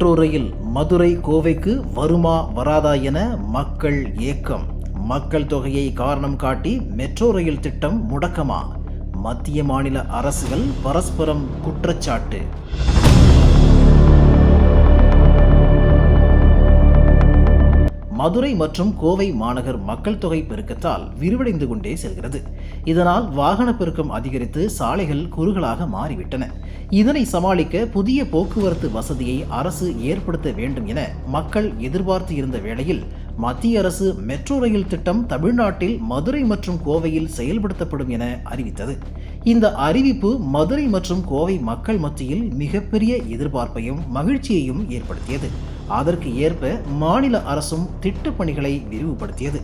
Metro rail Madurai கோவைக்கு வருமா வராதா என மக்கள் ஏக்கம். மக்கள் தொகையை காரணம் காட்டி மெட்ரோ ரயில் திட்டம் முடக்கமா? மத்திய மாநில அரசுகள் பரஸ்பரம் குற்றச்சாட்டு. மதுரை மற்றும் கோவை மாநகர் மக்கள் தொகை பெருக்கத்தால் விரிவடைந்து கொண்டே செல்கிறது. இதனால் வாகன பெருக்கம் அதிகரித்து சாலைகள் குறுகலாக மாறிவிட்டன. இதனை சமாளிக்க புதிய போக்குவரத்து வசதியை அரசு ஏற்படுத்த வேண்டும் என மக்கள் எதிர்பார்த்து இருந்த வேளையில் மத்திய அரசு மெட்ரோ ரயில் திட்டம் தமிழ்நாட்டில் மதுரை மற்றும் கோவையில் செயல்படுத்தப்படும் என அறிவித்தது. இந்த அறிவிப்பு மதுரை மற்றும் கோவை மக்கள் மத்தியில் மிகப்பெரிய எதிர்பார்ப்பையும் மகிழ்ச்சியையும் ஏற்படுத்தியது. அதற்கு ஏற்ப மாநில அரசும் திட்டப் பணிகளை விரிவுபடுத்தியது.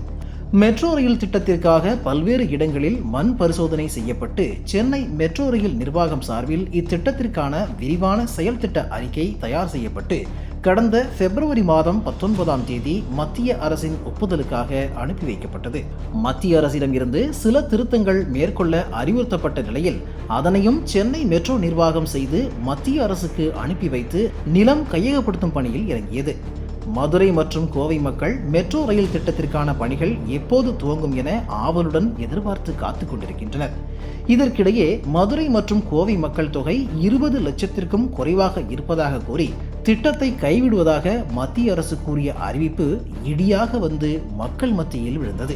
மெட்ரோ ரயில் திட்டத்திற்காக பல்வேறு இடங்களில் மண் பரிசோதனை செய்யப்பட்டு சென்னை மெட்ரோ ரயில் நிர்வாகம் சார்பில் இத்திட்டத்திற்கான விரிவான செயல் திட்ட அறிக்கை தயார் செய்யப்பட்டு கடந்த பிப்ரவரி மாதம் 19ஆம் தேதி மத்திய அரசின் ஒப்புதலுக்காக அனுப்பி வைக்கப்பட்டது. மத்திய அரசிடம் இருந்து சில திருத்தங்கள் மேற்கொள்ள அறிவுறுத்தப்பட்ட நிலையில் அதனையும் சென்னை மெட்ரோ நிர்வாகம் செய்து மத்திய அரசுக்கு அனுப்பி வைத்து நிலம் கையகப்படுத்தும் பணியில் இறங்கியது. மதுரை மற்றும் கோவை மக்கள் மெட்ரோ ரயில் திட்டத்திற்கான பணிகள் எப்போது துவங்கும் என ஆவலுடன் எதிர்பார்த்து காத்துக் கொண்டிருக்கின்றனர். இதற்கிடையே மதுரை மற்றும் கோவை மக்கள் தொகை 20 லட்சத்திற்கும் குறைவாக இருப்பதாக கூறி திட்டத்தை கைவிடுவதாக மத்திய அரசு கூறிய அறிவிப்பு இடியாக வந்து மக்கள் மத்தியில் விழுந்தது.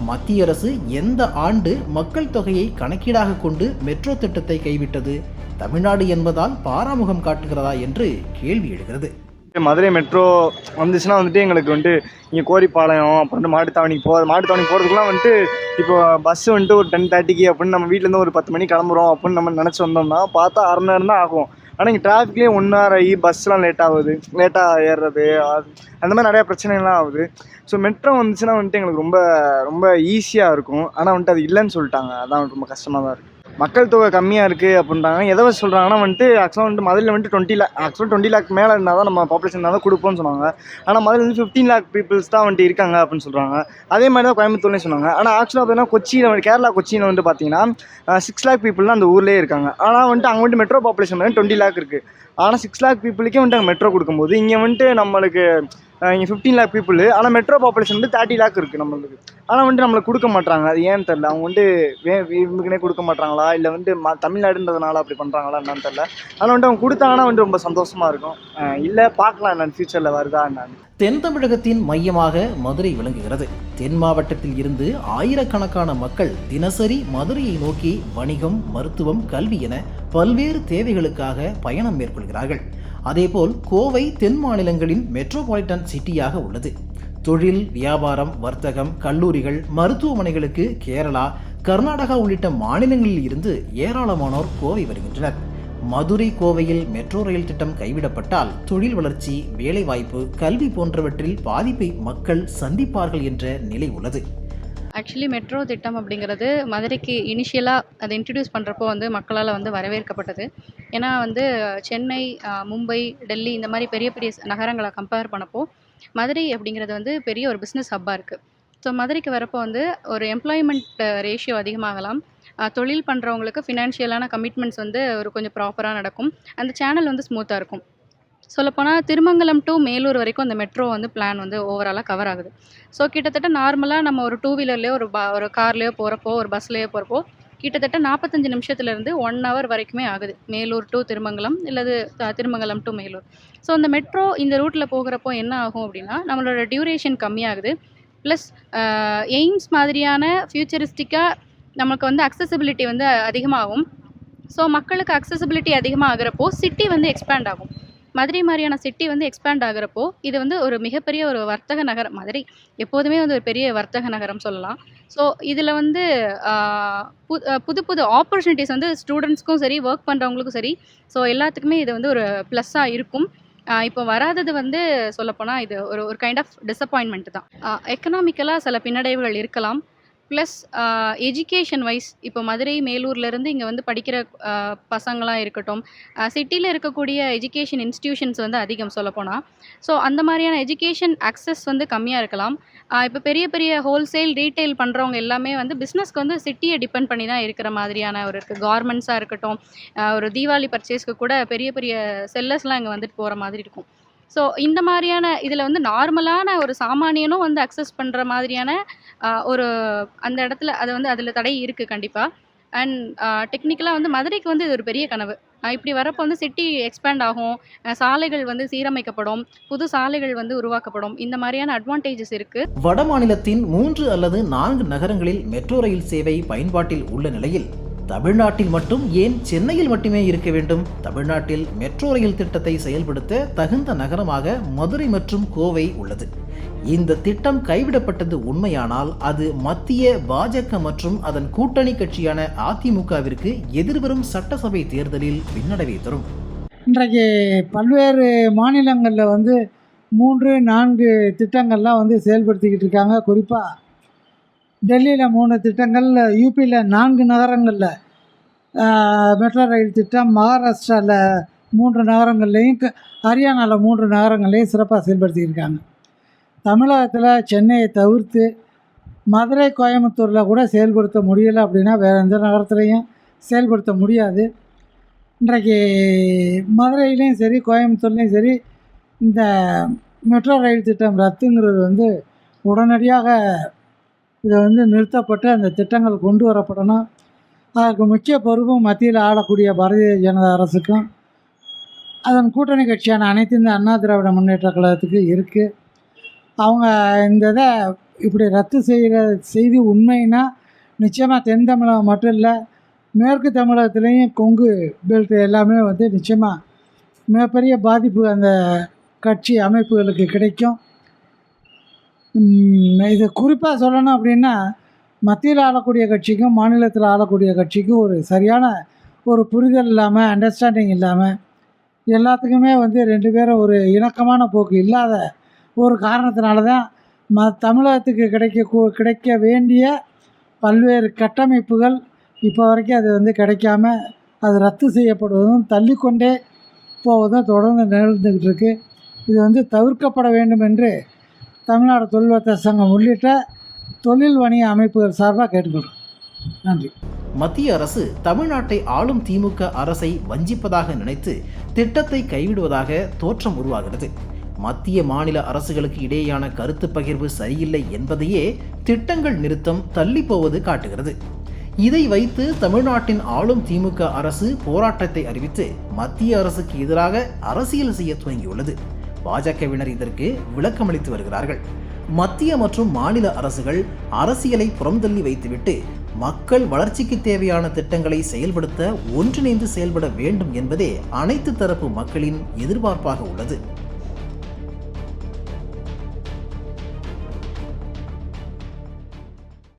மத்திய அரசு எந்த ஆண்டு மக்கள் தொகையை கணக்கீடாக கொண்டு மெட்ரோ திட்டத்தை கைவிட்டது? தமிழ்நாடு என்பதால் பாராமுகம் காட்டுகிறதா என்று கேள்வி எழுகிறது. மதுரை மெட்ரோ வந்துச்சுன்னா வந்துட்டு எங்களுக்கு வந்துட்டு இங்கே கோரிப்பாளையம் அப்புறம் மாட்டுத்தாவணிக்கு போகிறதுக்குலாம் வந்துட்டு இப்போ பஸ் வந்துட்டு ஒரு 10:30க்கு அப்படின்னு நம்ம வீட்டிலேருந்து ஒரு 10 மணிக்கு கிளம்புறோம் அப்படின்னு நம்ம நினச்சி வந்தோம்னா பார்த்தா 1/2 மணி நேரம் தான் ஆகும். ஆனால் இங்கே டிராஃபிக்லேயே 1 hour ஆகி பஸ்லாம் லேட்டாக ஏறுறது அந்த மாதிரி நிறையா பிரச்சனைகள்லாம் ஆகுது. ஸோ மெட்ரோ வந்துச்சுன்னா வந்துட்டு எங்களுக்கு ரொம்ப ரொம்ப ஈஸியாக இருக்கும். ஆனால் வந்துட்டு அது இல்லைன்னு சொல்லிட்டாங்க. அதான் ரொம்ப கஷ்டமாக தான் இருக்குது. மக்கள் தொகை கம்மியாக இருக்குது அப்படின்றாங்க. எதை வச்சு சொல்கிறாங்கன்னா வந்துட்டு ஆக்சுவலாக வந்துட்டு மதுரையில் வந்துட்டு 20 lakh மேலே இருந்தால் தான் நம்ம பாப்புலேஷன் இருந்தால் தான் கொடுப்போம்னு சொன்னாங்க. ஆனால் மதுரையில் வந்து 15 lakh பீப்புள்ஸ் தான் வந்துட்டு இருக்காங்க அப்படின்னு சொல்கிறாங்க. அதே மாதிரி தான் கோயம்புத்தூர்லேயும் சொன்னாங்க. ஆனால் ஆக்சுவலாக பார்த்தீங்கன்னா கேரளா கொச்சியில் வந்து பார்த்தீங்கன்னா 6 lakh பீப்புள் தான் அந்த ஊர்லேயே இருக்காங்க. ஆனால் வந்துட்டு அங்கே வந்துட்டு மெட்ரோ பாப்புலேஷன் வந்து 20 lakh இருக்குது. ஆனால் 6 lakh பீப்புளுக்கே வந்துட்டு அங்கே மெட்ரோ கொடுக்கும்போது இங்கே வந்துட்டு நம்மளுக்கு இங்கே 15 lakh பீப்புள், ஆனால் மெட்ரோ பாப்புலேஷன் வந்து 30 lakh இருக்குது நம்மளுக்கு. ஆனால் வந்துட்டு நம்மளுக்கு கொடுக்க மாட்டாங்க. அது ஏன்னு தெரில. அவங்க வந்துட்டு இவங்களுக்குனே கொடுக்க மாட்டாங்களா இல்லை வந்து தமிழ்நாடுன்றதுனால அப்படி பண்ணுறாங்களா என்னன்னு தெரில. ஆனால் வந்துட்டு அவங்க கொடுத்தாங்கன்னா வந்துட்டு ரொம்ப சந்தோஷமாக இருக்கும். இல்லை பார்க்கலாம் என்னன்னு ஃபியூச்சரில் வருதா என்னன்னு. தென் தமிழகத்தின் மையமாக மதுரை விளங்குகிறது. தென் மாவட்டத்தில் இருந்து ஆயிரக்கணக்கான மக்கள் தினசரி மதுரையை நோக்கி வணிகம், மருத்துவம், கல்வி என பல்வேறு தேவைகளுக்காக பயணம் மேற்கொள்கிறார்கள். அதேபோல் கோவை தென் மாநிலங்களின் மெட்ரோபாலிட்டன் சிட்டியாக உள்ளது. தொழில், வியாபாரம், வர்த்தகம், கல்லூரிகள், மருத்துவமனைகளுக்கு கேரளா, கர்நாடகா உள்ளிட்ட மாநிலங்களில் இருந்து ஏராளமானோர் கோவை வருகின்றனர். மதுரை கோவையில் மெட்ரோ ரயில் திட்டம் கைவிடப்பட்டால் தொழில் வளர்ச்சி, வேலைவாய்ப்பு, கல்வி போன்றவற்றில் பாதிப்பை மக்கள் சந்திப்பார்கள் என்ற நிலை உள்ளது. ஆக்சுவலி மெட்ரோ திட்டம் அப்படிங்கிறது மதுரைக்கு இனிஷியலாக அதை இன்ட்ரடியூஸ் பண்ணுறப்போ வந்து மக்களால் வந்து வரவேற்கப்பட்டது. ஏன்னா வந்து சென்னை, மும்பை, டெல்லி இந்த மாதிரி பெரிய பெரிய நகரங்களை கம்பேர் பண்ணப்போ மதுரை அப்படிங்கிறது வந்து பெரிய ஒரு பிஸ்னஸ் ஹப்பாக இருக்குது. ஸோ மதுரைக்கு வரப்போ வந்து ஒரு எம்ப்ளாய்மெண்ட் ரேஷியோ அதிகமாகலாம். தொழில் பண்ணுறவங்களுக்கு ஃபினான்ஷியலான கமிட்மெண்ட்ஸ் வந்து ஒரு கொஞ்சம் ப்ராப்பராக நடக்கும். அந்த சேனல் வந்து ஸ்மூத்தாக இருக்கும். சொல்லப்போனால் திருமங்கலம் டு மேலூர் வரைக்கும் அந்த மெட்ரோ வந்து பிளான் வந்து ஓவராலாக கவர் ஆகுது. ஸோ கிட்டத்தட்ட நார்மலாக நம்ம ஒரு 2-வீலர்லேயோ ஒரு கார்லேயோ போகிறப்போ, ஒரு பஸ்லேயோ போகிறப்போ கிட்டத்தட்ட 45 நிமிஷத்துலேருந்து 1 hour வரைக்குமே ஆகுது. மேலூர் டு திருமங்கலம் இல்லது திருமங்கலம் டு மேலூர். ஸோ அந்த மெட்ரோ இந்த ரூட்டில் போகிறப்போ என்ன ஆகும் அப்படின்னா நம்மளோட டியூரேஷன் கம்மியாகுது. ப்ளஸ் எய்ம்ஸ் மாதிரியான ஃபியூச்சரிஸ்டிக்காக நமக்கு வந்து அக்சசிபிலிட்டி வந்து அதிகமாகும். ஸோ மக்களுக்கு அக்சசிபிலிட்டி அதிகமாக ஆகிறப்போ சிட்டி வந்து எக்ஸ்பேண்ட் ஆகும். மதுரை மாதிரியான சிட்டி வந்து எக்ஸ்பேண்ட் ஆகிறப்போ இது வந்து ஒரு மிகப்பெரிய ஒரு வர்த்தக நகரம். மதுரை எப்போதுமே வந்து ஒரு பெரிய வர்த்தக நகரம் சொல்லலாம். ஸோ இதில் வந்து புது புது ஆப்பர்ச்சுனிட்டிஸ் வந்து ஸ்டூடெண்ட்ஸ்க்கும் சரி, ஒர்க் பண்ணுறவங்களுக்கும் சரி, ஸோ எல்லாத்துக்குமே இது வந்து ஒரு ப்ளஸ்ஸாக இருக்கும். இப்போ வராதது வந்து சொல்லப்போனால் இது ஒரு கைண்ட் ஆஃப் டிசப்பாயின்மெண்ட் தான். எக்கனாமிக்கலாக சில பின்னடைவுகள் இருக்கலாம். ப்ளஸ் எஜுகேஷன் வைஸ் இப்போ மதுரை, மேலூர்லேருந்து இங்கே வந்து படிக்கிற பசங்களாக இருக்கட்டும், சிட்டியில் இருக்கக்கூடிய எஜுகேஷன் இன்ஸ்டிடியூஷன்ஸ் வந்து அதிகம் சொல்லப்போனால். ஸோ அந்த மாதிரியான எஜுகேஷன் அக்சஸ் வந்து கம்மியாக இருக்கலாம். இப்போ பெரிய பெரிய ஹோல்சேல், ரீட்டைல் பண்ணுறவங்க எல்லாமே வந்து பிஸ்னஸ்க்கு வந்து சிட்டியை டிபெண்ட் பண்ணி தான் இருக்கிற மாதிரியான ஒரு இருக்குது. கார்மெண்ட்ஸாக இருக்கட்டும், ஒரு தீபாவளி பர்ச்சேஸ்க்கு கூட பெரிய பெரிய செல்லர்ஸ்லாம் இங்கே வந்துட்டு போகிற மாதிரி இருக்கும். ஸோ இந்த மாதிரியான இதில் வந்து நார்மலான ஒரு சாமானியனும் வந்து அக்சஸ் பண்ணுற மாதிரியான ஒரு அந்த இடத்துல அது வந்து அதில் தடை இருக்குது கண்டிப்பாக. அண்ட் டெக்னிக்கலாக வந்து மதுரைக்கு வந்து இது ஒரு பெரிய கனவு. இப்படி வரப்போ வந்து சிட்டி எக்ஸ்பேண்ட் ஆகும், சாலைகள் வந்து சீரமைக்கப்படும், புது சாலைகள் வந்து உருவாக்கப்படும். இந்த மாதிரியான அட்வான்டேஜஸ் இருக்குது. வட மாநிலத்தின் 3 அல்லது 4 நகரங்களில் மெட்ரோ ரயில் சேவை பயன்பாட்டில் உள்ள நிலையில் தமிழ்நாட்டில் மட்டும் ஏன் சென்னையில் மட்டுமே இருக்க வேண்டும்? தமிழ்நாட்டில் மெட்ரோ ரயில் திட்டத்தை செயல்படுத்த தகுந்த நகரமாக மதுரை மற்றும் கோவை உள்ளது. இந்த திட்டம் கைவிடப்பட்டது உண்மையானால் அது மத்திய பாஜக மற்றும் அதன் கூட்டணி கட்சியான அதிமுகவிற்கு எதிர்வரும் சட்டசபை தேர்தலில் பின்னடைவை தரும். இன்றைக்கு பல்வேறு மாநிலங்களில் வந்து 3-4 திட்டங்கள்லாம் வந்து செயல்படுத்திக்கிட்டு இருக்காங்க. குறிப்பாக டெல்லியில் 3 திட்டங்கள், யூபியில் 4 நகரங்களில் மெட்ரோ ரயில் திட்டம், மகாராஷ்டிராவில் 3 நகரங்கள்லேயும், ஹரியானாவில் 3 நகரங்கள்லேயும் சிறப்பாக செயல்படுத்தியிருக்காங்க. தமிழகத்தில் சென்னையை தவிர்த்து மதுரை, கோயம்புத்தூரில் கூட செயல்படுத்த முடியலை அப்படின்னா வேறு எந்த நகரத்துலையும் செயல்படுத்த முடியாது. இன்றைக்கு மதுரையிலையும் சரி, கோயம்புத்தூர்லேயும் சரி, இந்த மெட்ரோ ரயில் திட்டம் ரத்துங்கிறது வந்து உடனடியாக இதை வந்து நிறுத்தப்பட்டு அந்த திட்டங்கள் கொண்டு வரப்படணும். அதற்கு முக்கிய பொறுப்பும் மத்தியில் ஆளக்கூடிய பாரதிய ஜனதா அரசுக்கும் அதன் கூட்டணி கட்சியான அனைத்து இந்த அண்ணா திராவிட முன்னேற்ற கழகத்துக்கு இருக்குது. அவங்க இந்த இதை இப்படி ரத்து செய்கிற செய்தி உண்மைன்னா நிச்சயமாக தென் தமிழகம் மட்டும் இல்லை, மேற்கு தமிழகத்துலேயும் கொங்கு பெல்ட் எல்லாமே வந்து நிச்சயமாக மிகப்பெரிய பாதிப்பு அந்த கட்சி அமைப்புகளுக்கு கிடைக்கும். இது குறிப்பாக சொல்லணும் அப்படின்னா, மத்தியில் ஆளக்கூடிய கட்சிக்கும் மாநிலத்தில் ஆளக்கூடிய கட்சிக்கும் ஒரு சரியான ஒரு புரிதல் இல்லாமல், அண்டர்ஸ்டாண்டிங் இல்லாமல், எல்லாத்துக்குமே வந்து 2 பேரும் ஒரு இணக்கமான போக்கு இல்லாத ஒரு காரணத்தினால தான் தமிழகத்துக்கு கிடைக்க வேண்டிய பல்வேறு கட்டமைப்புகள் இப்போ வரைக்கும் அது வந்து கிடைக்காம அது ரத்து செய்யப்படுவதும் தள்ளிக்கொண்டே போவதும் தொடர்ந்து நிகழ்ந்துக்கிட்டு இருக்குது. இது வந்து தவிர்க்கப்பட வேண்டும் என்று தமிழ்நாடு தொழில் வர்த்தக சங்கம் உள்ளிட்ட தொழில் வணிக அமைப்புகள் சார்பாக கேட்டுக்கொள்கிறோம். நன்றி. மத்திய அரசு தமிழ்நாட்டை ஆளும் திமுக அரசை வஞ்சிப்பதாக நினைத்து திட்டத்தை கைவிடுவதாக தோற்றம் உருவாகிறது. மத்திய மாநில அரசுகளுக்கு இடையேயான கருத்து பகிர்வு சரியில்லை என்பதையே திட்டங்கள் நிறுத்தம் தள்ளி போவது காட்டுகிறது. இதை வைத்து தமிழ்நாட்டின் ஆளும் திமுக அரசு போராட்டத்தை அறிவித்து மத்திய அரசுக்கு எதிராக அரசியல் செய்ய துவங்கியுள்ளது. பாஜகவினர் இதற்கு விளக்கமளித்து வருகிறார்கள். மத்திய மற்றும் மாநில அரசுகள் அரசியலை புறம்தள்ளி வைத்துவிட்டு மக்கள் வளர்ச்சிக்கு தேவையான திட்டங்களை செயல்படுத்த ஒன்றிணைந்து செயல்பட வேண்டும் என்பதே அனைத்து தரப்பு மக்களின் எதிர்பார்ப்பாக உள்ளது.